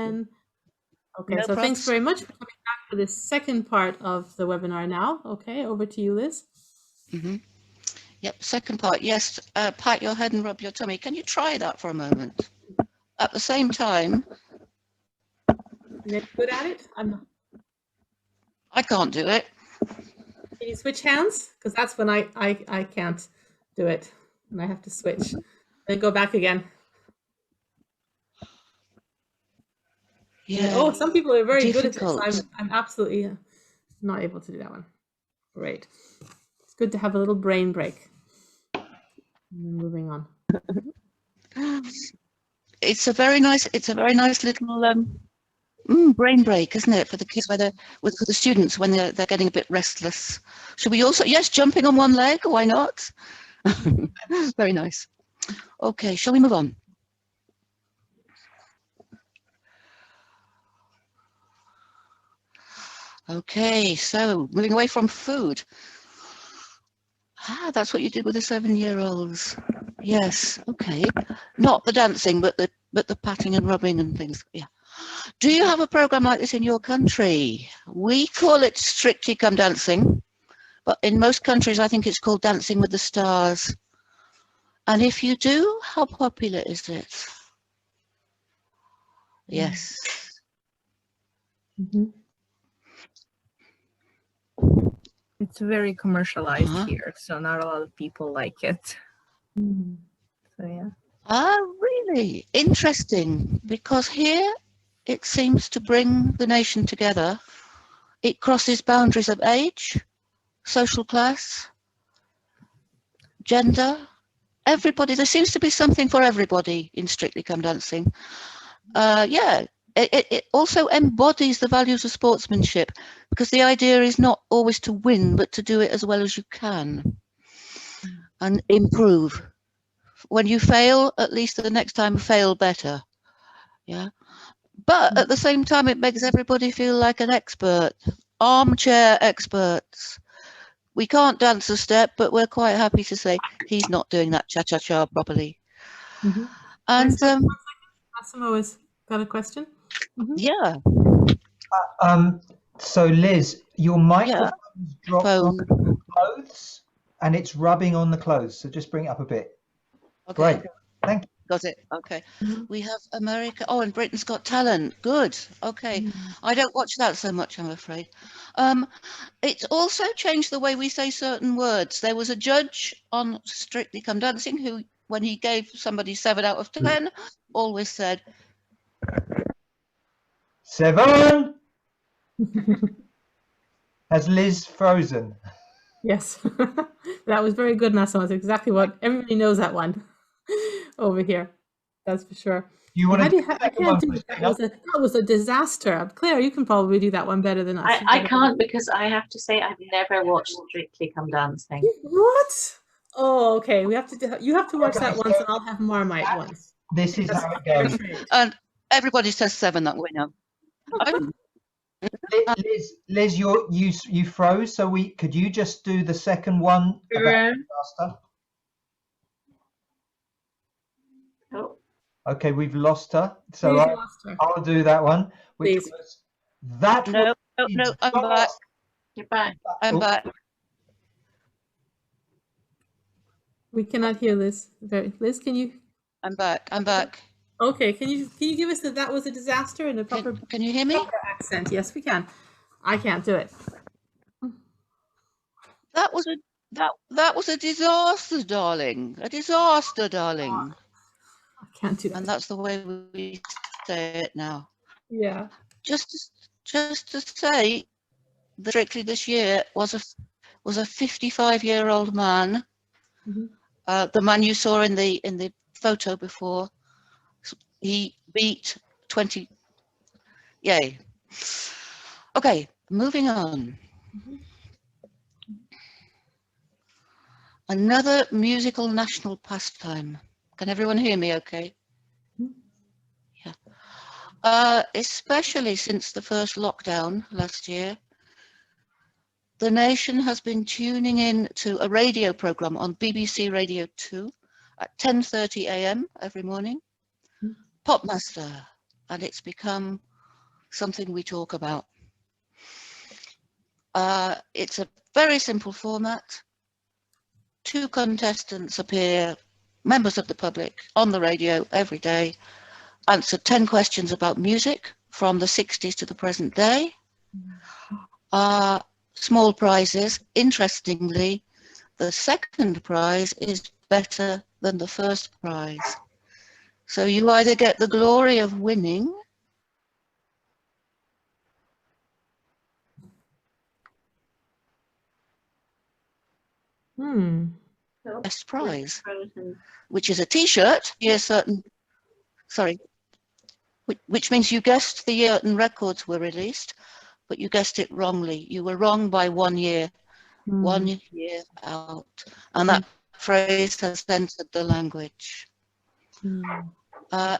again. Okay, No so thanks props. very much for coming back for this second part of the webinar now. Okay, over to you, Liz. Yep, second part. Yes, pat your head and rub your tummy. Can you try that for a moment? At the same time, You're good at it? I can't do it. Can you switch hands? Because that's when I can't do it. And I have to switch. Then go back again. Yeah. Oh, some people are very difficult. good at this. I'm absolutely not able to do that one. Great. It's good to have a little brain break. Moving on. It's a very nice little brain break, isn't it, for the kids, for the students when they're getting a bit restless. Should we also, yes, jumping on one leg, why not? Very nice. Okay, shall we move on? Okay, so moving away from food. That's what you did with the 7-year-olds. Yes, okay. Not the dancing, but the patting and rubbing and things. Yeah. Do you have a program like this in your country? We call it Strictly Come Dancing, but in most countries I think it's called Dancing with the Stars. And if you do, how popular is it? Yes. It's very commercialized here, so not a lot of people like it. So yeah. Really? Interesting, because here it seems to bring the nation together. It crosses boundaries of age, social class, gender, everybody. There seems to be something for everybody in Strictly Come Dancing. Yeah, it also embodies the values of sportsmanship, because the idea is not always to win, but to do it as well as you can and improve. When you fail, at least the next time fail better. Yeah. But at the same time, it makes everybody feel like an expert, armchair experts. We can't dance a step, but we're quite happy to say he's not doing that cha-cha-cha properly. And Massimo has got a question. Yeah. So Liz, your microphone's dropped on the clothes and it's rubbing on the clothes. So just bring it up a bit. Okay. Great. Thank you. Got it. Okay. We have America. Oh, and Britain's Got Talent. Good. Okay. I don't watch that so much, I'm afraid. It's also changed the way we say certain words. There was a judge on Strictly Come Dancing who, when he gave somebody 7 out of 10, always said 7. Has Liz frozen? Yes. That was very good, Massimo. That's exactly what everybody knows, that one over here. That's for sure. You want to do I can't do it. That was a disaster. Claire, you can probably do that one better than us. I can't, because I have to say I've never watched Strictly Come Dancing. What? Oh, okay. We have to. You have to watch that once, and I'll have Marmite once. This is how it goes. And everybody says 7 that we know. Liz, you froze. So could you just do the second one faster? Oh. Okay, we've lost her. So I'll do that one. Which was that. No, I'm back. You're back. I'm back. We cannot hear Liz. Liz, can you? I'm back. I'm back. Okay, can you give us that was a disaster in a proper? Can you hear me? Accent? Yes, we can. I can't do it. That was a disaster, darling. A disaster, darling. I can't do that. And that's the way we say it now. Yeah. Just to say, that Strictly this year was a 55-year-old man. The man you saw in the photo before. He beat 20. Yay. Okay, moving on. Another musical national pastime. Can everyone hear me okay? Yeah. Especially since the first lockdown last year, the nation has been tuning in to a radio program on BBC Radio 2 at 10:30 a.m. every morning. Popmaster, and it's become something we talk about. It's a very simple format. 2 contestants appear, members of the public, on the radio every day, answer 10 questions about music from the 60s to the present day. Small prizes. Interestingly, the second prize is better than the first prize. So you either get the glory of winning best prize, which is a t-shirt, which means you guessed the year and records were released, but you guessed it wrongly. You were wrong by 1 year, 1 year out. And that phrase has entered the language.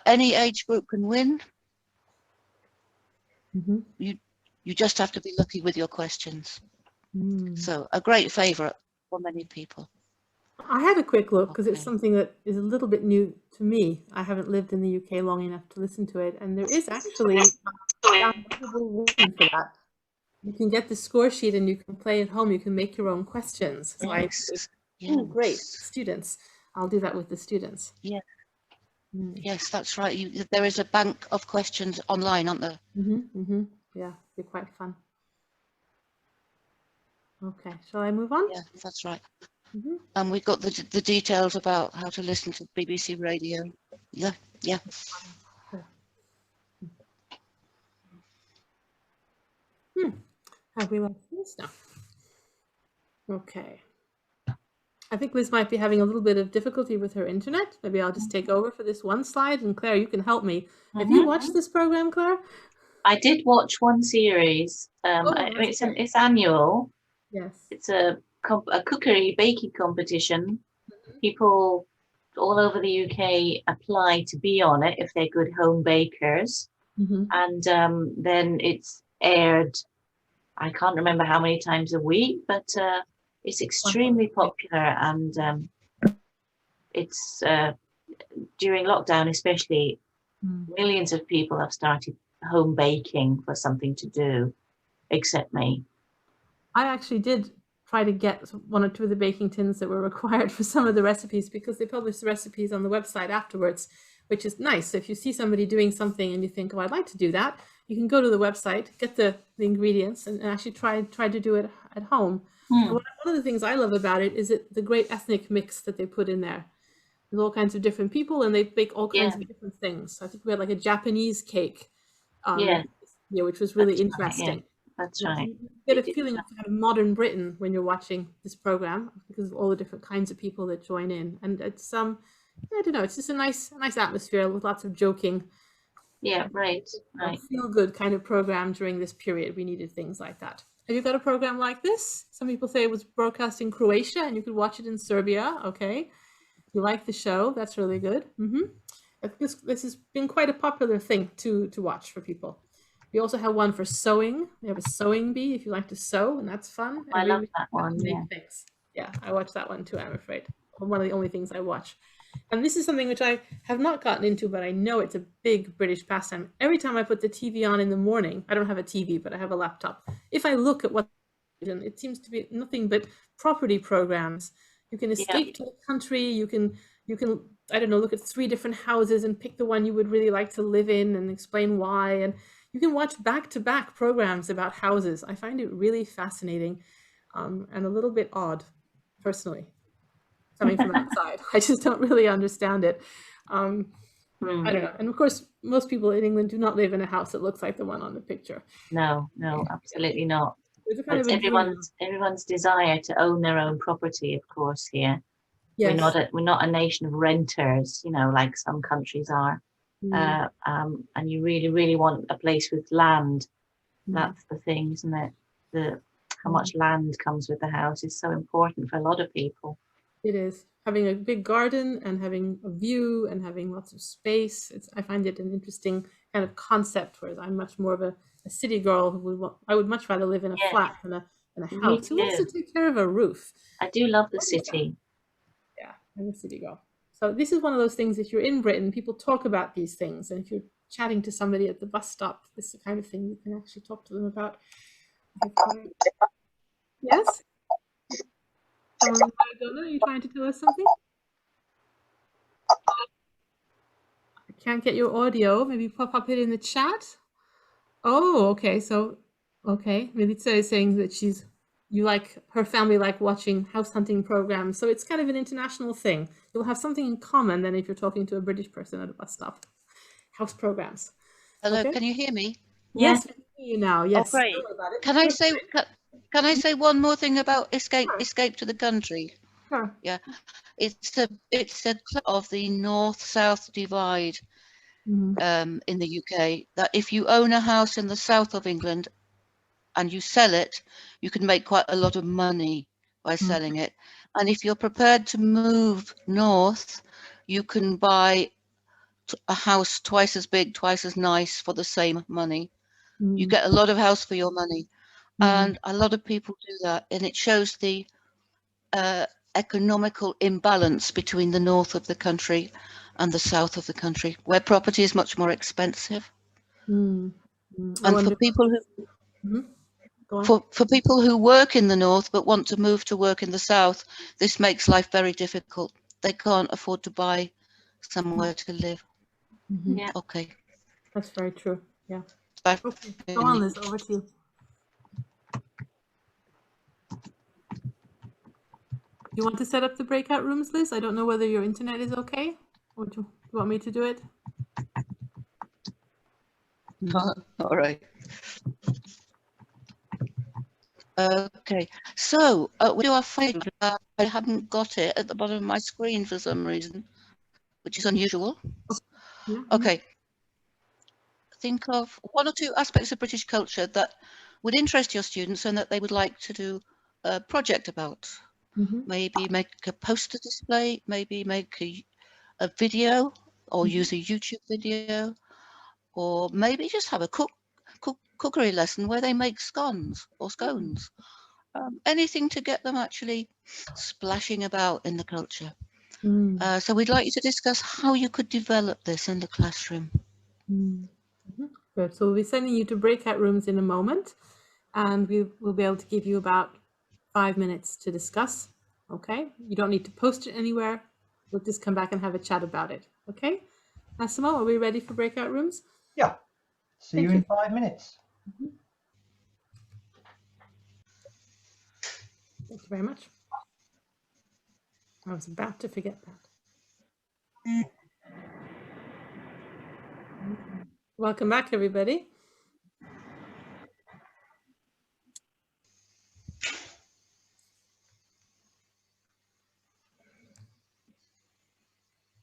Any age group can win. You just have to be lucky with your questions. So a great favorite for many people. I had a quick look because it's something that is a little bit new to me. I haven't lived in the UK long enough to listen to it, and there is actually a downloadable version for that. You can get the score sheet and you can play at home. You can make your own questions. So oh, great, students. I'll do that with the students. Yeah. Yes, that's right. There is a bank of questions online, aren't there? Yeah, they're quite fun. Okay, shall I move on? Yeah, that's right. And we've got the details about how to listen to BBC Radio. Yeah. Have we lost this now? Okay. I think Liz might be having a little bit of difficulty with her internet. Maybe I'll just take over for this one slide, and Claire, you can help me. Have you watched this program, Claire? I did watch one series. It's annual. Yes. It's a cookery baking competition. People all over the UK apply to be on it if they're good home bakers. And then it's aired, I can't remember how many times a week, but it's extremely popular, and it's during lockdown especially, millions of people have started home baking for something to do, except me. I actually did try to get 1 or 2 of the baking tins that were required for some of the recipes, because they publish the recipes on the website afterwards, which is nice. So if you see somebody doing something and you think, oh, I'd like to do that, you can go to the website, get the ingredients, and actually try to do it at home. And one of the things I love about it is the great ethnic mix that they put in there. There's all kinds of different people, and they bake all kinds of different things. So I think we had like a Japanese cake, which was really interesting. That's right. You get a feeling of kind of modern Britain when you're watching this program, because of all the different kinds of people that join in, and it's I don't know, it's just a nice atmosphere with lots of joking. Yeah, right. Feel good kind of program during this period. We needed things like that. Have you got a program like this? Some people say it was broadcast in Croatia and you could watch it in Serbia. Okay, you like the show? That's really good. I think this has been quite a popular thing to watch for people. We also have one for sewing. We have a sewing bee if you like to sew, and that's fun. I love that one. Yeah, I watch that one too, I'm afraid. One of the only things I watch. And this is something which I have not gotten into, but I know it's a big British pastime. Every time I put the TV on in the morning, I don't have a TV, but I have a laptop. If I look at what it seems to be nothing but property programs. You can escape to the country. You can I don't know, look at 3 different houses and pick the one you would really like to live in and explain why. And you can watch back-to-back programs about houses. I find it really fascinating and a little bit odd, personally, coming from outside. I just don't really understand it. I don't know. And of course, most people in England do not live in a house that looks like the one on the picture. No, absolutely not. It's everyone's desire to own their own property, of course, here. Yes. We're not a nation of renters, like some countries are. And you really, really want a place with land. That's the thing, isn't it? How much land comes with the house is so important for a lot of people. It is. Having a big garden and having a view and having lots of space. I find it an interesting kind of concept, whereas I'm much more of a city girl I would much rather live in a flat than a house. Who wants to take care of a roof? I do love the city. Yeah, I'm a city girl. So this is one of those things, if you're in Britain, people talk about these things. And if you're chatting to somebody at the bus stop. This is the kind of thing you can actually talk to them about. Yes? Someone I don't know, you're trying to tell us something? I can't get your audio. Maybe pop up it in the chat. Oh, okay. So, okay. Milica is saying that you like her family like watching house hunting programs. So it's kind of an international thing. You'll have something in common than if you're talking to a British person at a bus stop. House programs. Hello, okay. Can you hear me? Yes, we can hear you now. Yes. Oh, great. Can I say one more thing about escape to the country? Sure. Yeah, it's a of the north-south divide in the UK, that if you own a house in the south of England and you sell it, you can make quite a lot of money by selling it. And if you're prepared to move north, you can buy a house twice as big, twice as nice for the same money. You get a lot of house for your money. And a lot of people do that. And it shows the economical imbalance between the north of the country and the south of the country, where property is much more expensive. And for people who for people who work in the north but want to move to work in the south, this makes life very difficult. They can't afford to buy somewhere to live. Yeah. Okay. That's very true. Yeah. Back okay. Go on, Liz. Over to you. You want to set up the breakout rooms, Liz? I don't know whether your internet is okay. Or do you want me to do it? All right. Okay, so we do our favorite. I haven't got it at the bottom of my screen for some reason, which is unusual. Okay. Think of one or two aspects of British culture that would interest your students and that they would like to do a project about. Maybe make a poster display, maybe make a video or use a YouTube video, or maybe just have a cookery lesson where they make scones or scones. Anything to get them actually splashing about in the culture. So we'd like you to discuss how you could develop this in the classroom. Good. So we'll be sending you to breakout rooms in a moment, and we'll be able to give you about 5 minutes to discuss. Okay? You don't need to post it anywhere. We'll just come back and have a chat about it. Okay? Massimo, are we ready for breakout rooms? Yeah. See you in 5 minutes. Thank you very much. I was about to forget that. Welcome back, everybody.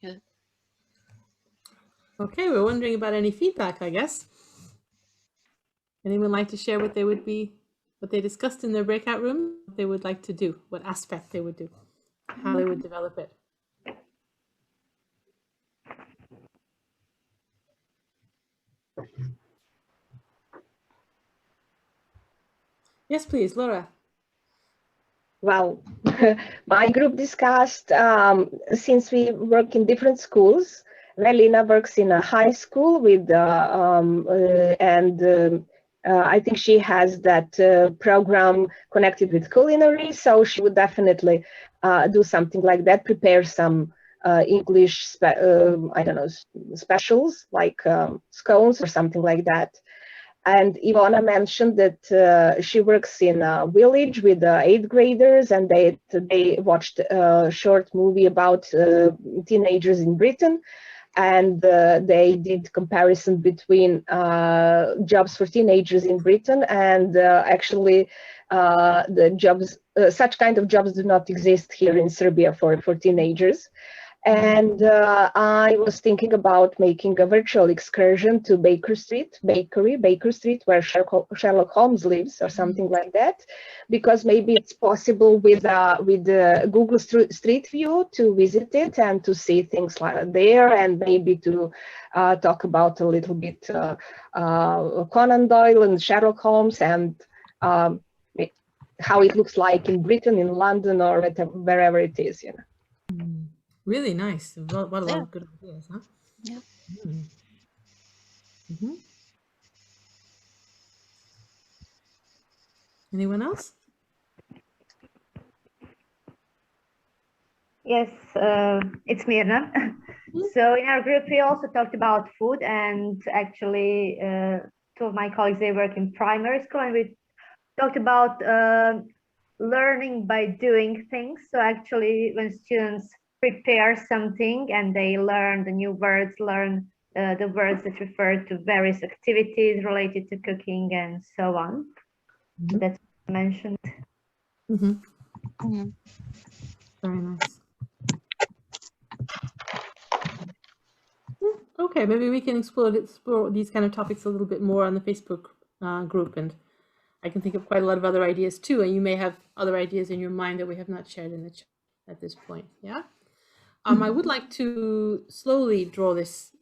Yeah. Okay, we're wondering about any feedback, I guess. Anyone like to share what they discussed in their breakout room, what they would like to do, what aspect they would do, how they would develop it? Yes, please, Laura. Well, my group discussed, since we work in different schools, Velina works in a high school with, I think she has that program connected with culinary, so she would definitely do something like that, prepare some English, I don't know, specials like scones or something like that. And Ivana mentioned that she works in a village with 8th graders, and they watched a short movie about teenagers in Britain, and they did comparison between jobs for teenagers in Britain and actually the jobs, such kind of jobs do not exist here in Serbia for teenagers. And I was thinking about making a virtual excursion to Baker Street, where Sherlock Holmes lives, or something like that, because maybe it's possible with the Google Street View to visit it and to see things like there, and maybe to talk about a little bit Conan Doyle and Sherlock Holmes, and how it looks like in Britain, in London, or wherever it is, you know. Really nice. What a lot of good ideas, huh? Yeah. Anyone else? Yes, it's Mirna. So in our group, we also talked about food, and actually, two of my colleagues, they work in primary school, and we talked about learning by doing things. So actually, when students prepare something and they learn the new words, learn the words that refer to various activities related to cooking and so on. So that's mentioned. Very nice. Okay, maybe we can explore these kind of topics a little bit more on the Facebook group, and I can think of quite a lot of other ideas too, and you may have other ideas in your mind that we have not shared in the chat at this point. Yeah. I would like to slowly draw this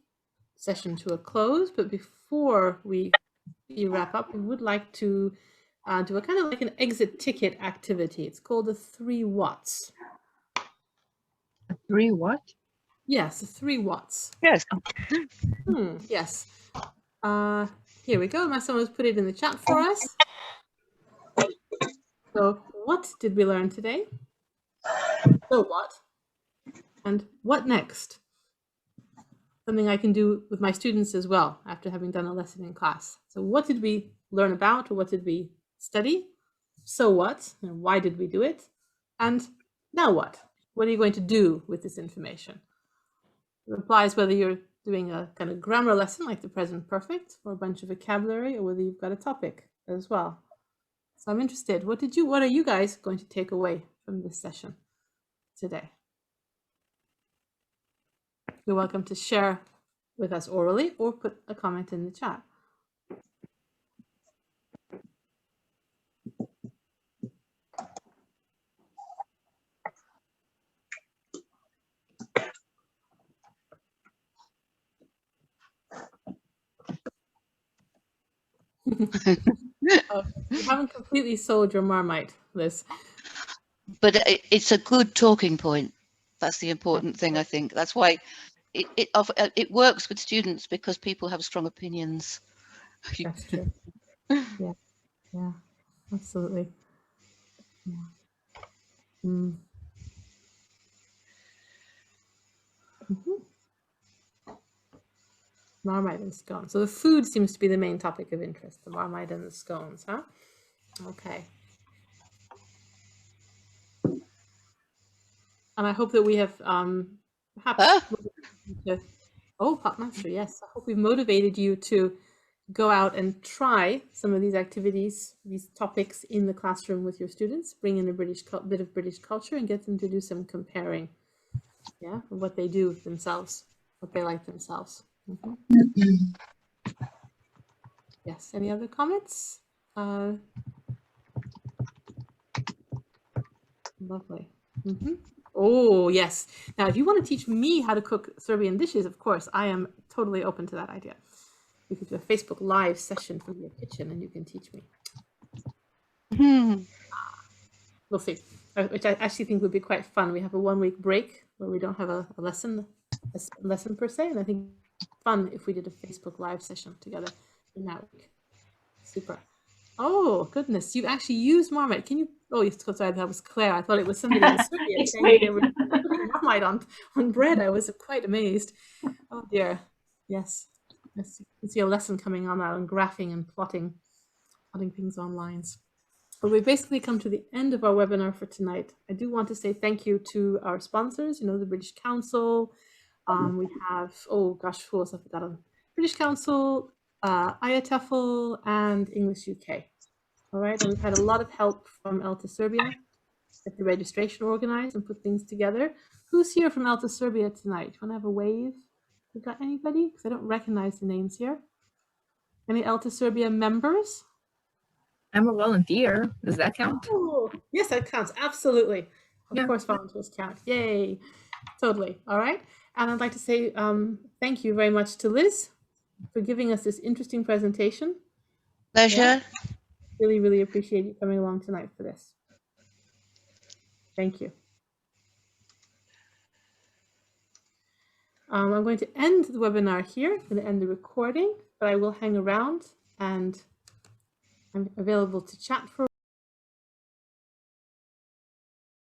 session to a close, but before we wrap up, we would like to do a kind of like an exit ticket activity. It's called the 3 Whats. 3 what? Yes, the 3 Whats. Yes. Yes. Here we go. Someone's put it in the chat for us. So, what did we learn today? So what? And what next? Something I can do with my students as well after having done a lesson in class. So what did we learn about, or what did we study? So what? And why did we do it? And now what? What are you going to do with this information? It applies whether you're doing a kind of grammar lesson like the present perfect, or a bunch of vocabulary, or whether you've got a topic as well. So I'm interested, what are you guys going to take away from this session today? You're welcome to share with us orally or put a comment in the chat. You haven't completely sold your Marmite, Liz. But it's a good talking point. That's the important thing, I think. That's why it works with students, because people have strong opinions. That's true. Yeah, absolutely. Yeah. Marmite and scones. So the food seems to be the main topic of interest, the Marmite and the scones, huh? Okay. And I hope that we have perhaps Potmaster, yes. I hope we've motivated you to go out and try some of these activities, these topics in the classroom with your students, bring in a bit of British culture and get them to do some comparing, yeah, of what they do themselves, what they like themselves. Yes, any other comments? Lovely. Oh, yes. Now, if you want to teach me how to cook Serbian dishes, of course, I am totally open to that idea. We could do a Facebook Live session from your kitchen and you can teach me. We'll see, which I actually think would be quite fun. We have a 1-week break where we don't have a lesson per se, and I think it's fun if we did a Facebook Live session together in that week. Super. Oh, goodness, you actually use Marmite. Can you, sorry, that was Claire. I thought it was somebody in Serbia saying they were putting Marmite on bread. I was quite amazed. Oh dear. Yes. You can see a lesson coming on that, on graphing and plotting things on lines. But we've basically come to the end of our webinar for tonight. I do want to say thank you to our sponsors, the British Council. We have, who else have we got on? British Council, IATEFL, and English UK. All right, and we've had a lot of help from ELTA Serbia at the registration organized and put things together. Who's here from ELTA Serbia tonight? You want to have a wave? We got anybody? Because I don't recognize the names here. Any ELTA Serbia members? I'm a volunteer. Does that count? Oh, yes, that counts. Absolutely. Of course, volunteers count. Yay. Totally. All right. And I'd like to say thank you very much to Liz for giving us this interesting presentation. Pleasure. Yeah. Really, really appreciate you coming along tonight for this. Thank you. I'm going to end the webinar here. I'm going to end the recording, but I will hang around and I'm available to chat for